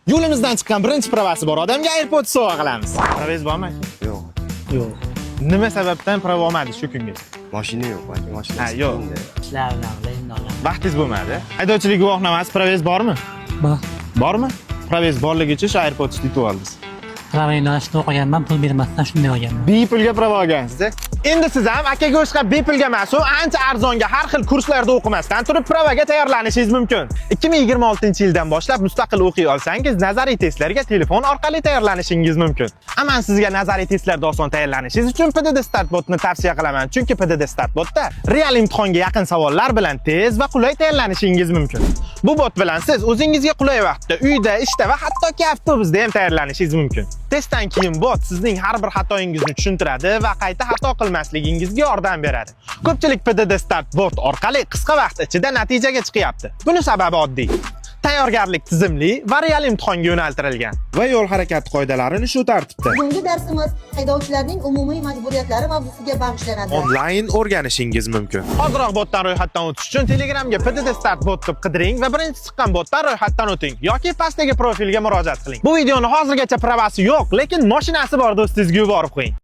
Yo'limizdan chiqqan birinchi pravasi bor odamga AirPods sovg'a qilamiz. Pravangiz bormi? Yo'q. Yo'q. Nima sababdan prava olmadingiz shu kungacha? Mashina yo'q, mashina. Ha, yo'q. Ishlar bilan qilaman. Vaqtingiz bo'lmadi. Haydovchilik guvohnomasi pravangiz bormi? Bor. Bormi? Pravangiz borligicha shu AirPods yutib oldingiz. Prava yo'nalishni o'qiganman, pul bermasdan shunday olganman. Bepulga prava olgansiz. Endi siz ham akaga o'xshab bepulga emas, u ancha arzonga har xil kurslarda o'qimasdan turib pravaga tayyorlanishingiz mumkin. 2026-yildan boshlab mustaqil o'qiy olsangiz, nazariy testlarga telefon orqali tayyorlanishingiz mumkin. Ammo sizga nazariy testlarda oson tayyorlanishingiz uchun PDD Startbotni tavsiya qilaman, chunki PDD Startbotda real imtihonga yaqin savollar bilan tez va qulay tayyorlanishingiz mumkin. Bu bot bilan siz o'zingizga qulay vaqtda, uyda, ishda va hattoki avtobusda ham tayyorlanishingiz mumkin. Testdan keyin bot sizning har bir xatoyingizni tushuntiradi va qayta xato qilmasligingizga yordam beradi. Ko'pchilik PDD Startbot orqali qisqa vaqt ichida natijaga chiqyapti. Buni sababi oddiy. Tayyorgarlik tizimli va real imtihonga yo'naltirilgan va yo'l harakati qoidalarini shu tartibda. Bugungi darsimiz haydovchilarning umumiy majburiyatlari mavzusiga bag'ishlanadi. Onlayn o'rganishingiz mumkin. Hoziroq botdan ro'yxatdan o'tish uchun Telegramga PDD Startbot deb qidiring va birinchi chiqqan botdan ro'yxatdan o'ting yoki pastdagi profilga murojaat qiling. Bu videoni hozirgacha pravasi yo'q, lekin mashinasi bor do'stingizga yuborib qo'ying.